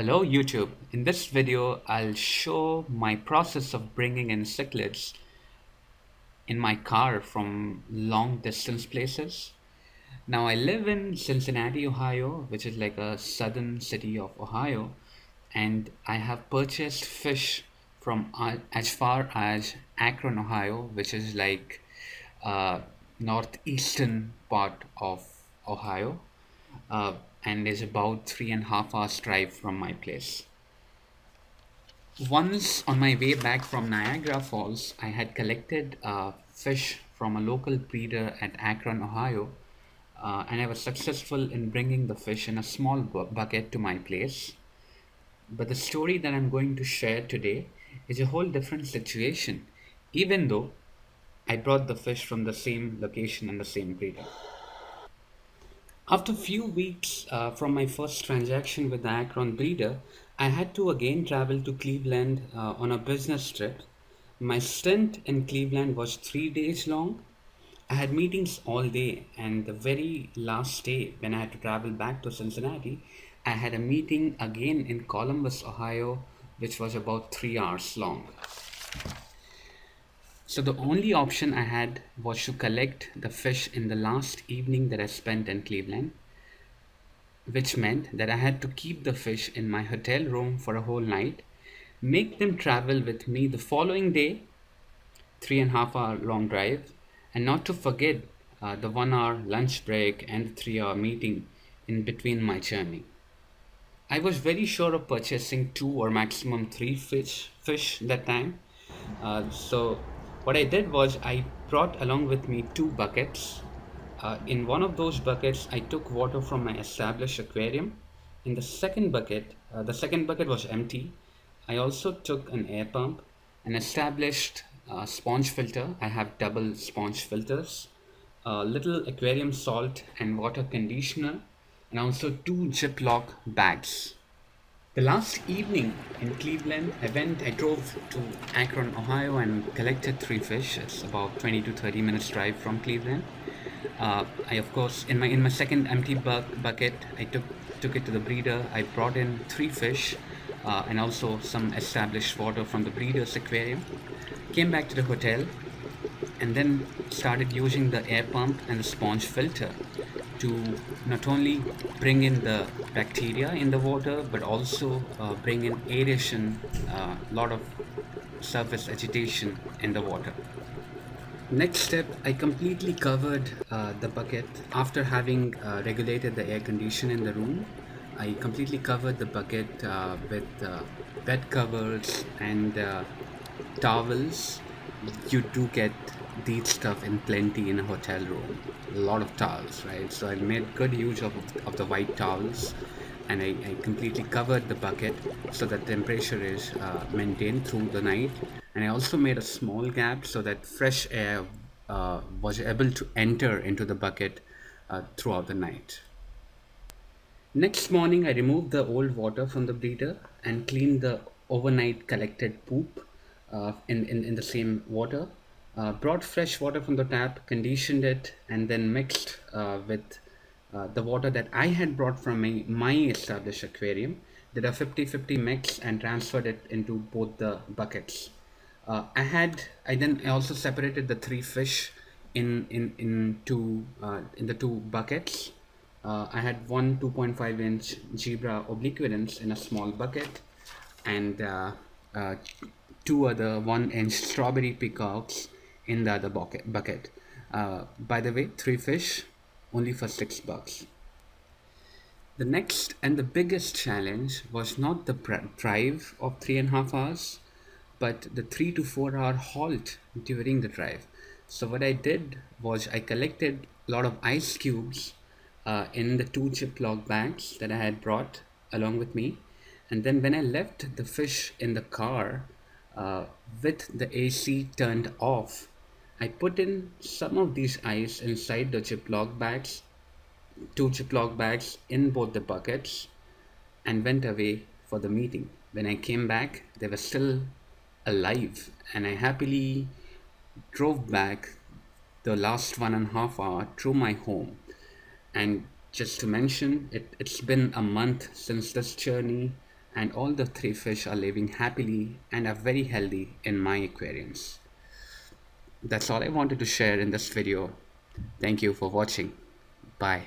Hello YouTube. In this video, I'll show my process of bringing in cichlids in my car from long distance places. Now I live in Cincinnati, Ohio, which is like a southern city of Ohio, and I have purchased fish from as far as Akron, Ohio, which is like uh, northeastern part of Ohio, and is about 3.5 hours drive from my place. Once on my way back from Niagara Falls, I had collected fish from a local breeder at Akron, Ohio, and I was successful in bringing the fish in a small bucket to my place. But the story that I'm going to share today is a whole different situation, even though I brought the fish from the same location and the same breeder. After a few weeks from my first transaction with the Akron breeder, I had to again travel to Cleveland on a business trip. My stint in Cleveland was 3 days long. I had meetings all day, and the very last day, when I had to travel back to Cincinnati, I had a meeting again in Columbus, Ohio, which was about 3 hours long. So the only option I had was to collect the fish in the last evening that I spent in Cleveland, which meant that I had to keep the fish in my hotel room for a whole night, make them travel with me the following day, 3.5 hour long drive, and not to forget the 1 hour lunch break and the 3 hour meeting in between my journey. I was very sure of purchasing two or maximum three fish that time. So what I did was I brought along with me two buckets. In one of those buckets, I took water from my established aquarium. In the second bucket was empty. I also took an air pump, an established sponge filter. I have double sponge filters, a little aquarium salt and water conditioner, and also two Ziploc bags. The last evening in Cleveland, I drove to Akron, Ohio, and collected three fish. It's about 20 to 30 minutes drive from Cleveland. I, of course, in my second empty bucket, I took it to the breeder. I brought in three fish, and also some established water from the breeder's aquarium. Came back to the hotel, and then started using the air pump and the sponge filter to not only bring in the bacteria in the water but also bring in aeration, a lot of surface agitation in the water. Next step, I completely covered the bucket after having regulated the air condition in the room. I completely covered the bucket with bed covers and towels. You do get these stuff in plenty in a hotel room. A lot of towels, right? So I made good use of the white towels, and I completely covered the bucket so that temperature is maintained through the night. And I also made a small gap so that fresh air was able to enter into the bucket throughout the night. Next morning, I removed the old water from the breeder and cleaned the overnight collected poop in the same water. Brought fresh water from the tap, conditioned it, and then mixed with the water that I had brought from my established aquarium. Did a 50-50 mix and transferred it into both the buckets. I also separated the three fish in the two buckets. I had one 2.5-inch zebra obliquidens in a small bucket, and uh, two other 1-inch strawberry peacocks in the other bucket. By the way, three fish, only for $6. The next and the biggest challenge was not the drive of 3.5 hours, but the 3 to 4 hour halt during the drive. So what I did was I collected a lot of ice cubes in the two Ziploc bags that I had brought along with me. And then when I left the fish in the car uh, with the AC turned off, I put in some of these ice inside the Ziploc bags, two Ziploc bags in both the buckets, and went away for the meeting. When I came back, they were still alive, and I happily drove back the last 1.5 hour to my home. And just to mention, it's been a month since this journey. and all the three fish are living happily and are very healthy in my aquariums. That's all I wanted to share in this video. Thank you for watching. Bye.